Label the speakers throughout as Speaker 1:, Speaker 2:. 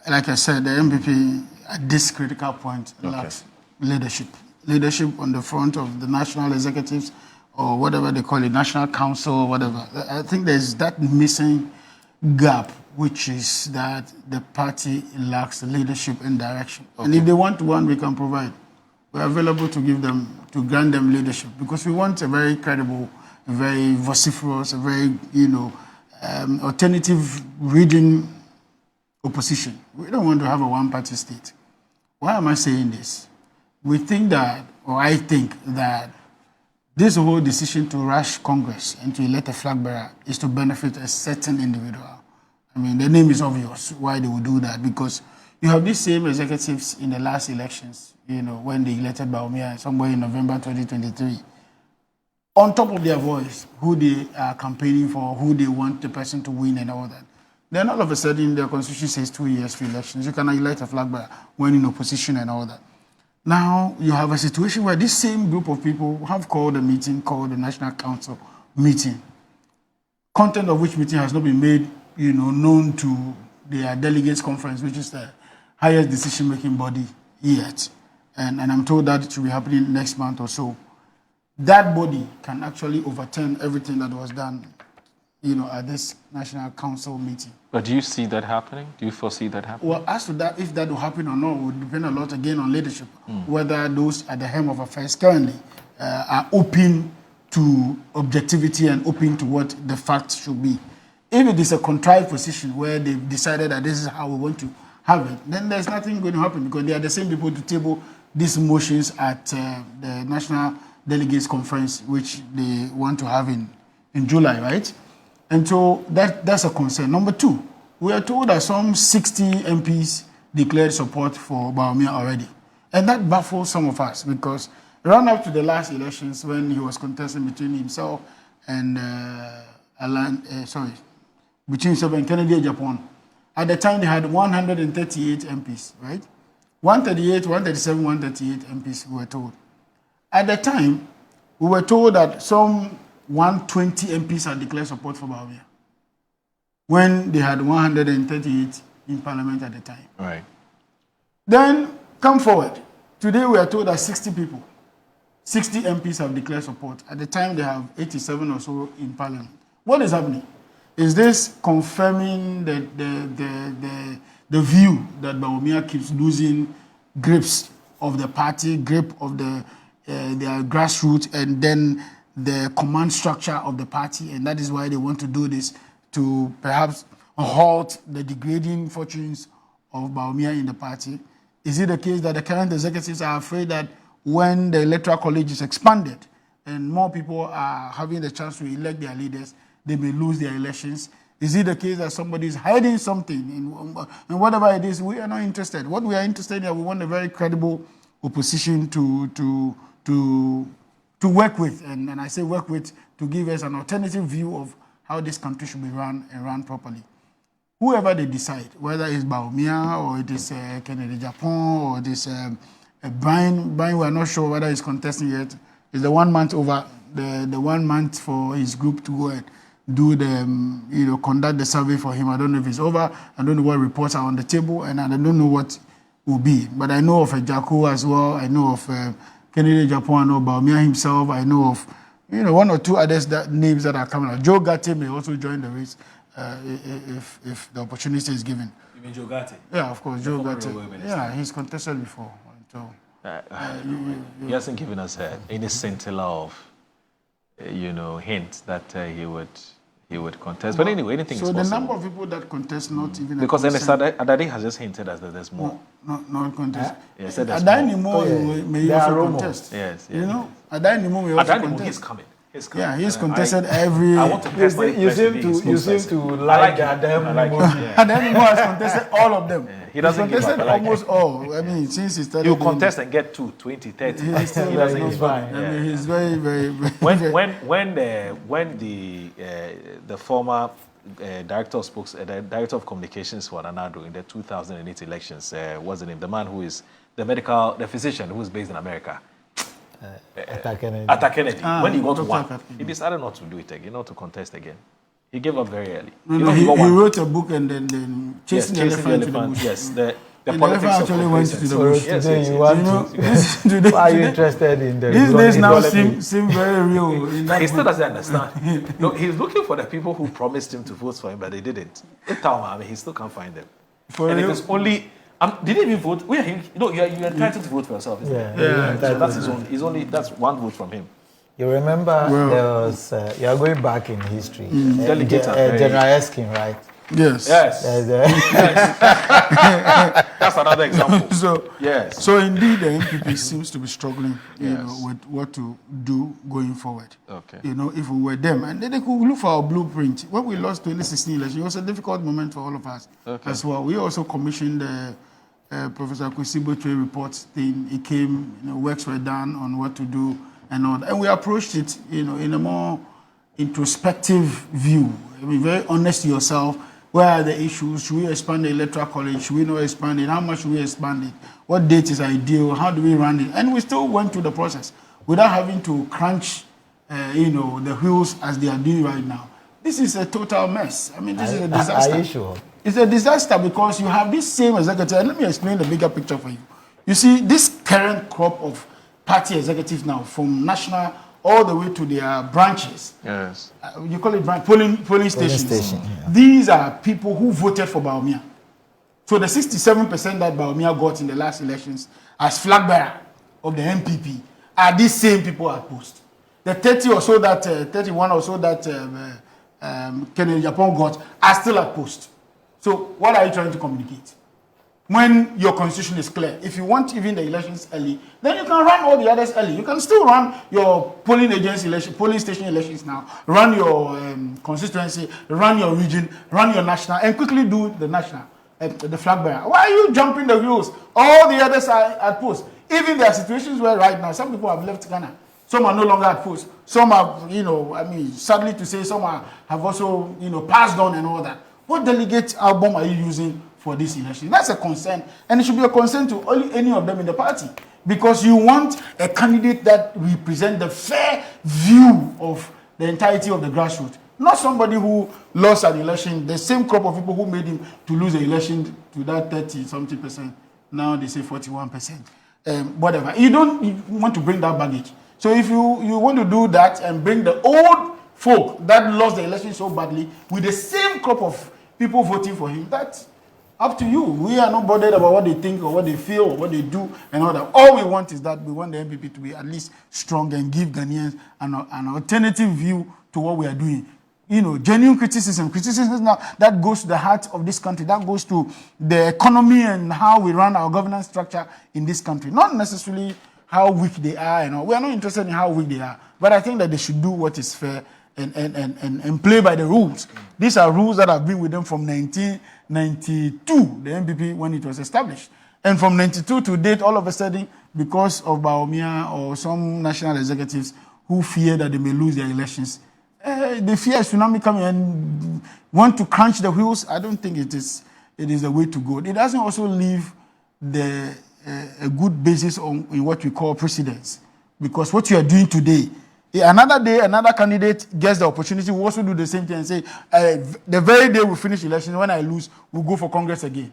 Speaker 1: like I said, the NPP at this critical point lacks leadership. Leadership on the front of the national executives or whatever they call it, national council or whatever. I think there's that missing gap, which is that the party lacks leadership and direction. And if they want one, we can provide. We're available to give them, to grant them leadership, because we want a very credible, a very vociferous, a very, alternative reading opposition. We don't want to have a one-party state. Why am I saying this? We think that, or I think that this whole decision to rush Congress and to elect a flag bearer is to benefit a certain individual. I mean, the name is obvious why they would do that, because you have these same executives in the last elections, when they elected Bawumia somewhere in November 2023. On top of their voice, who they are campaigning for, who they want the person to win and all that. Then all of a sudden, their constitution says 2 years for elections. You cannot elect a flag bearer when in opposition and all that. Now, you have a situation where this same group of people have called a meeting called the National Council meeting. Content of which meeting has not been made, known to their delegates conference, which is the highest decision-making body yet. And I'm told that it should be happening next month or so. That body can actually overturn everything that was done, at this National Council meeting.
Speaker 2: But do you see that happening? Do you foresee that happening?
Speaker 1: Well, as to that, if that will happen or not, would depend a lot again on leadership. Whether those at the helm of affairs currently are open to objectivity and open to what the facts should be. If it is a contrived position where they've decided that this is how we want to have it, then there's nothing going to happen, because they are the same people to table these motions at the National Delegates Conference, which they want to have in July, right? And so that's a concern. Number two, we are told that some 60 MPs declared support for Bawumia already. And that baffles some of us, because run up to the last elections when he was contesting between himself and between himself and Kennedy Japan. At the time, they had 138 MPs, right? 138, 137, 138 MPs, we were told. At the time, we were told that some 120 MPs had declared support for Bawumia, when they had 138 in Parliament at the time.
Speaker 2: Right.
Speaker 1: Then, come forward. Today, we are told that 60 MPs have declared support. At the time, they have 87 or so in Parliament. What is happening? Is this confirming the view that Bawumia keeps losing grips of the party, grip of their grassroots, and then the command structure of the party, and that is why they want to do this, to perhaps halt the degrading fortunes of Bawumia in the party? Is it the case that the current executives are afraid that when the electoral college is expanded and more people are having the chance to elect their leaders, they may lose their elections? Is it the case that somebody is hiding something? And whatever it is, we are not interested. What we are interested in, we want a very credible opposition to work with. And I say work with to give us an alternative view of how this country should be run and run properly. Whoever they decide, whether it's Bawumia or it is Kennedy Japan or it is Brian, we are not sure whether he's contesting yet. It's the 1 month over, the 1 month for his group to go and do the, conduct the survey for him. I don't know if it's over. I don't know what reports are on the table, and I don't know what will be. But I know of Jaco as well. I know of Kennedy Japan. I know Bawumia himself. I know of, one or two others names that are coming out. Joe Gatti may also join the race if the opportunity is given.
Speaker 3: You mean Joe Gatti?
Speaker 1: Yeah, of course, Joe Gatti. Yeah, he's contested before. So,
Speaker 2: he hasn't given us any scintilla of, hint that he would contest. But anyway, anything is possible.
Speaker 1: So the number of people that contest, not even
Speaker 2: because Adadi has just hinted us that there's more.
Speaker 1: Not contest.
Speaker 2: Yes, there's
Speaker 1: more. May also contest.
Speaker 2: Yes.
Speaker 1: Adani may also contest.
Speaker 2: He's coming.
Speaker 1: Yeah, he's contested every.
Speaker 2: I want to test
Speaker 4: you seem to like Adani.
Speaker 1: Adani has contested all of them.
Speaker 2: Yeah, he doesn't
Speaker 1: contested
Speaker 2: give up.
Speaker 1: almost all. I mean, since he started.
Speaker 2: He'll contest and get 20, 30.
Speaker 1: He doesn't give up. I mean, he's very, very.
Speaker 2: When the former director of communications for Anado in the 2008 elections, what's the name? The man who is the physician who is based in America.
Speaker 4: Atta Kennedy.
Speaker 2: When he got one, he decided not to do it again, not to contest again. He gave up very early.
Speaker 1: No, he wrote a book and then chasing the elephant to the bush.
Speaker 2: Yes, the
Speaker 1: and
Speaker 2: politics
Speaker 1: the elephant actually went to the bush.
Speaker 2: Yes,
Speaker 4: today
Speaker 2: yes,
Speaker 4: you
Speaker 2: yes.
Speaker 4: want to. Why are you interested in the
Speaker 1: These days now seem very real. In that
Speaker 2: he still doesn't understand. No, he's looking for the people who promised him to vote for him, but they didn't. He still can't find them. And it is only. Did he even vote? You're entitled to vote for yourself. Isn't it? So that's his own. That's one vote from him.
Speaker 4: You remember there was. You are going back in history. General Eskin, right?
Speaker 1: Yes.
Speaker 2: That's another example.
Speaker 1: So indeed, the NPP seems to be struggling, with what to do going forward.
Speaker 2: Okay.
Speaker 1: If we were them, and then they could look for our blueprint. When we lost 2016 election, it was a difficult moment for all of us as well. We also commissioned Professor Kwesibotre report thing. It came, works were done on what to do and all that. And we approached it, in a more introspective view. I mean, very honest to yourself. Where are the issues? Should we expand the electoral college? Should we not expand it? How much should we expand it? What date is ideal? How do we run it? And we still went through the process without having to crunch, the wheels as they are doing right now. This is a total mess. I mean, this is a disaster.
Speaker 4: Are you sure?
Speaker 1: It's a disaster because you have this same executive. And let me explain the bigger picture for you. You see, this current crop of party executives now, from national all the way to their branches.
Speaker 2: Yes.
Speaker 1: You call it polling stations. These are people who voted for Bawumia. So the 67% that Bawumia got in the last elections as flag bearer of the NPP are these same people at post. The 31 or so that Kennedy Japan got are still at post. So what are you trying to communicate? When your constitution is clear, if you want even the elections early, then you can run all the others early. You can still run your polling station elections now, run your constituency, run your region, run your national, and quickly do the national, the flag bearer. Why are you jumping the wheels? All the others are at post. Even there are situations where right now, some people have left Ghana. Some are no longer at post. Some have, sadly to say, some have also, passed on and all that. What delegate album are you using for this election? That's a concern, and it should be a concern to only any of them in the party, because you want a candidate that represents the fair view of the entirety of the grassroots, not somebody who lost an election, the same crop of people who made him to lose the election to that 30-something%. Now they say 41%. Whatever. You want to bring that baggage. So if you want to do that and bring the old folk that lost the election so badly with the same crop of people voting for him, that's up to you. We are not bothered about what they think or what they feel or what they do and all that. All we want is that we want the NPP to be at least strong and give Ghanaians an alternative view to what we are doing. Genuine criticism now that goes to the heart of this country, that goes to the economy and how we run our governance structure in this country. Not necessarily how weak they are and all. We are not interested in how weak they are, but I think that they should do what is fair and play by the rules. These are rules that have been with them from 1992, the NPP, when it was established. And from 92 to date, all of a sudden, because of Bawumia or some national executives who fear that they may lose their elections, they fear a tsunami coming and want to crunch the wheels. I don't think it is the way to go. It doesn't also leave a good basis in what we call precedence. Because what you are doing today, another day, another candidate gets the opportunity, we also do the same thing and say, the very day we finish election, when I lose, we'll go for Congress again.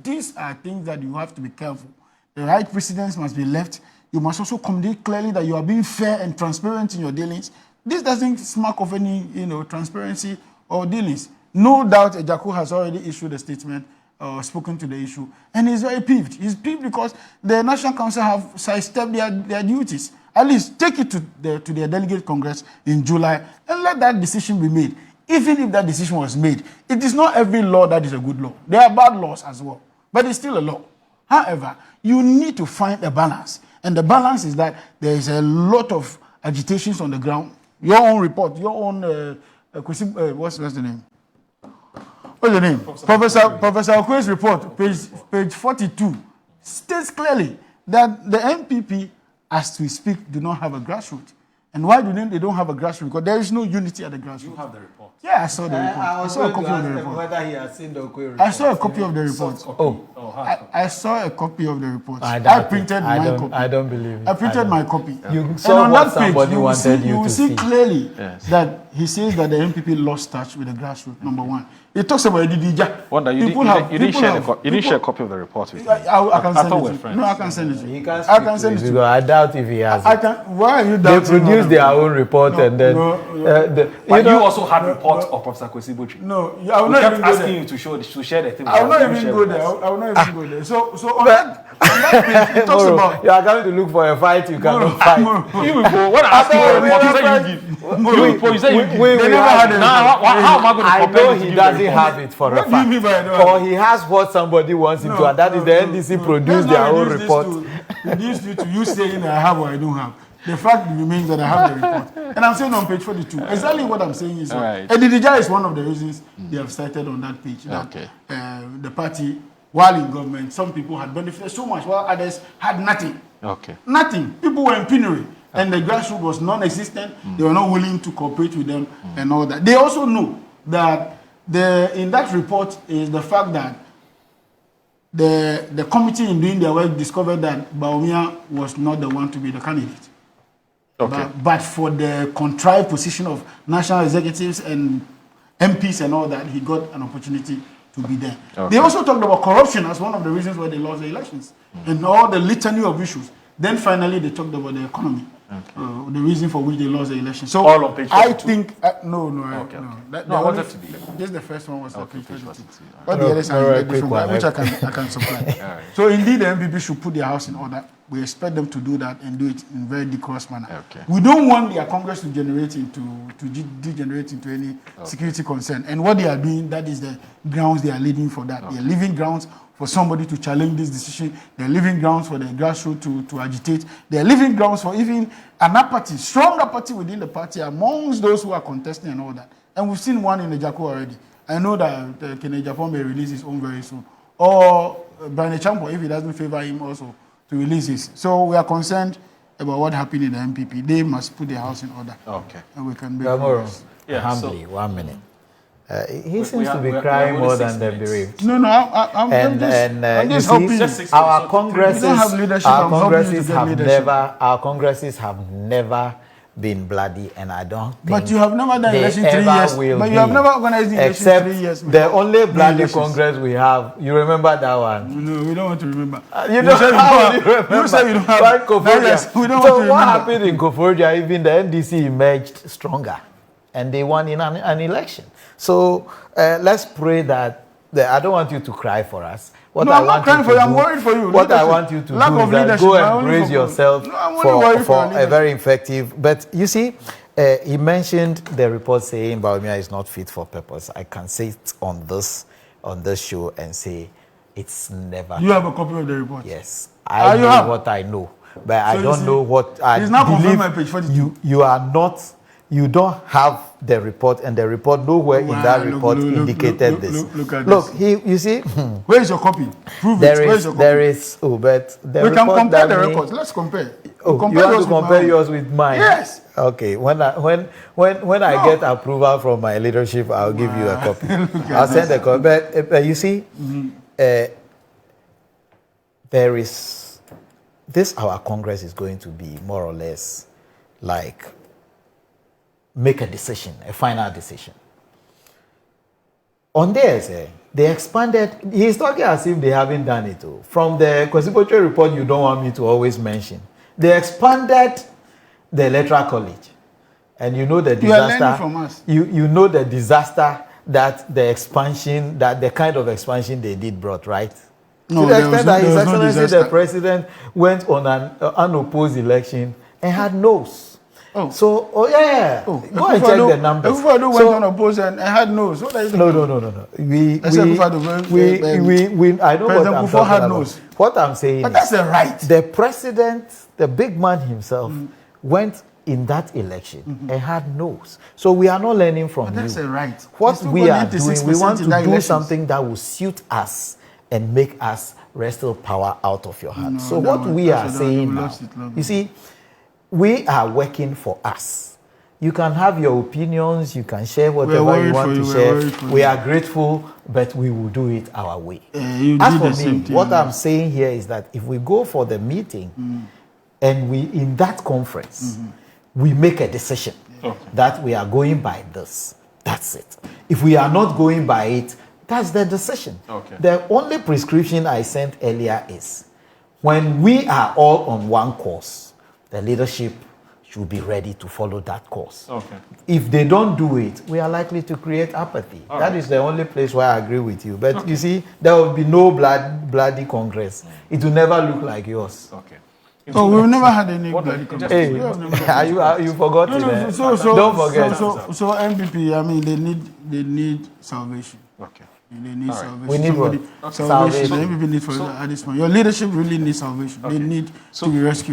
Speaker 1: These are things that you have to be careful. The right precedence must be left. You must also communicate clearly that you are being fair and transparent in your dealings. This doesn't smack of any, transparency or dealings. No doubt Ejaku has already issued a statement or spoken to the issue, and he's very peeved. He's peeved because the National Council have sidestepped their duties. At least take it to their delegate Congress in July and let that decision be made. Even if that decision was made, it is not every law that is a good law. There are bad laws as well, but it's still a law. However, you need to find a balance, and the balance is that there is a lot of agitations on the ground. Your own report, your own, what's the name? What's the name? Professor Okwe's report, page 42, states clearly that the NPP, as we speak, do not have a grassroots. And why they don't have a grassroots? Because there is no unity at the grassroots.
Speaker 2: You have the report.
Speaker 1: Yeah, I saw the report. I saw a copy of the report.
Speaker 4: Whether he has seen the report.
Speaker 1: I saw a copy of the report. I saw a copy of the report. I printed my copy.
Speaker 4: I don't believe it.
Speaker 1: I printed my copy.
Speaker 4: You saw what somebody wanted you to see.
Speaker 1: You will see clearly that he says that the NPP lost touch with the grassroots, number one. It talks about Edidija.
Speaker 2: Wonder, you didn't share a copy of the report with me.
Speaker 1: I can send it to you. No, I can send it to you. I can send it to you.
Speaker 4: I doubt if he has it.
Speaker 1: Why are you doubting?
Speaker 4: They produced their own report and then...
Speaker 2: But you also had reports of Professor Kwesi Botry.
Speaker 1: No, I will not even go there.
Speaker 2: Asking you to share the thing.
Speaker 1: I will not even go there. I will not even go there. So on that page, it talks about...
Speaker 4: You are going to look for a fight, you cannot fight.
Speaker 2: You will go. When I ask you for a report, you say you give. They never had it. How am I going to compare
Speaker 4: I know he doesn't have it for a fact. Or he has what somebody wants him to, and that is the NDC produced their own report.
Speaker 1: Reduce you to you saying I have or I don't have. The fact remains that I have the report. And I'm saying on page 42, exactly what I'm saying is Edidija is one of the reasons they have cited on that page. That, the party, while in government, some people had benefited so much, while others had nothing. Nothing. People were in penury. And the grassroots was non-existent. They were not willing to cooperate with them and all that. They also know that in that report is the fact that the committee in doing their work discovered that Bawumia was not the one to be the candidate. But for the contrived position of national executives and MPs and all that, he got an opportunity to be there. They also talked about corruption as one of the reasons why they lost the elections and all the litany of issues. Then finally they talked about the economy. The reason for which they lost the election. So
Speaker 2: all on page 42?
Speaker 1: I think no.
Speaker 2: I wanted to be there.
Speaker 1: Just the first one was page 42. But the others are different, which I can supply. So indeed, the NPP should put their house in order. We expect them to do that and do it in a very decorous manner. We don't want their Congress to degenerate into any security concern. And what they are doing, that is the grounds they are leading for that. They are leaving grounds for somebody to challenge this decision. They're leaving grounds for the grassroots to agitate. They're leaving grounds for even an apathy, strong apathy within the party amongst those who are contesting and all that. And we've seen one in the Jako already. I know that Kene Japan may release his own very soon. Or Brian Champo, if he doesn't favor him also, to release his. So we are concerned about what happened in the NPP. They must put their house in order. And we can be
Speaker 4: humbly, 1 minute. He seems to be crying more than the bereaved.
Speaker 1: No, I'm just hoping.
Speaker 4: Our congresses have never been bloody, and I don't think.
Speaker 1: But you have never done election 3 years. But you have never organized election 3 years.
Speaker 4: The only bloody Congress we have. You remember that one?
Speaker 1: No, we don't want to remember.
Speaker 4: You said
Speaker 1: you said we don't have.
Speaker 4: Yes, we don't want to remember. So what happened in Koforidua? Even the NDC emerged stronger, and they won in an election. So let's pray that I don't want you to cry for us.
Speaker 1: I'm not crying for you. I'm worried for you.
Speaker 4: What I want you to do is that go and brace yourself for a very effective. But you see, he mentioned the report saying Bawumia is not fit for purpose. I can say it on this show and say it's never.
Speaker 1: You have a copy of the report?
Speaker 4: Yes, I know what I know, but I don't know what I believe.
Speaker 1: It's not confirmed by page 42.
Speaker 4: You are not. You don't have the report, and the report nowhere in that report indicated this.
Speaker 1: Look at this.
Speaker 4: You see.
Speaker 1: Where is your copy? Prove it. Where is your copy?
Speaker 4: There is. But
Speaker 1: we can compare the records. Let's compare.
Speaker 4: You want to compare yours with mine?
Speaker 1: Yes.
Speaker 4: Okay. When I get approval from my leadership, I'll give you a copy. I'll send a copy. But you see, there is this. Our Congress is going to be more or less like. Make a decision, a final decision. On theirs, they expanded. He's talking as if they haven't done it. From the Kwesi Botry report, you don't want me to always mention. They expanded the Electoral College. And you know the disaster.
Speaker 1: You are learning from us.
Speaker 4: You know the disaster that the kind of expansion they did brought, right?
Speaker 1: No,
Speaker 4: to the extent that His Excellency
Speaker 1: no
Speaker 4: the President went on an unopposed election and had no's. Go and check the numbers.
Speaker 1: Everybody went on opposed and had no's.
Speaker 4: No.
Speaker 1: I know
Speaker 4: what I'm talking about. What I'm saying
Speaker 1: but that's the right.
Speaker 4: The president, the big man himself, went in that election and had no's. So we are not learning from you.
Speaker 1: That's the right.
Speaker 4: What we are doing, we want to do something that will suit us and make us wrestle power out of your hands. So what we are saying now, you see, we are working for us. You can have your opinions, you can share whatever you want to share. We are grateful, but we will do it our way. As for me, what I'm saying here is that if we go for the meeting and we, in that conference, we make a decision that we are going by this, that's it. If we are not going by it, that's the decision. The only prescription I sent earlier is when we are all on one course, the leadership should be ready to follow that course. If they don't do it, we are likely to create apathy. That is the only place where I agree with you. But you see, there will be no bloody Congress. It will never look like yours.
Speaker 1: Oh, we've never had any bloody Congress.
Speaker 4: Hey, you forgot it. Don't forget.
Speaker 1: So NPP, I mean, they need salvation. They need salvation.
Speaker 4: We need what?
Speaker 1: Salvation. The NPP needs for at this point. Your leadership really needs salvation. They need to be rescued.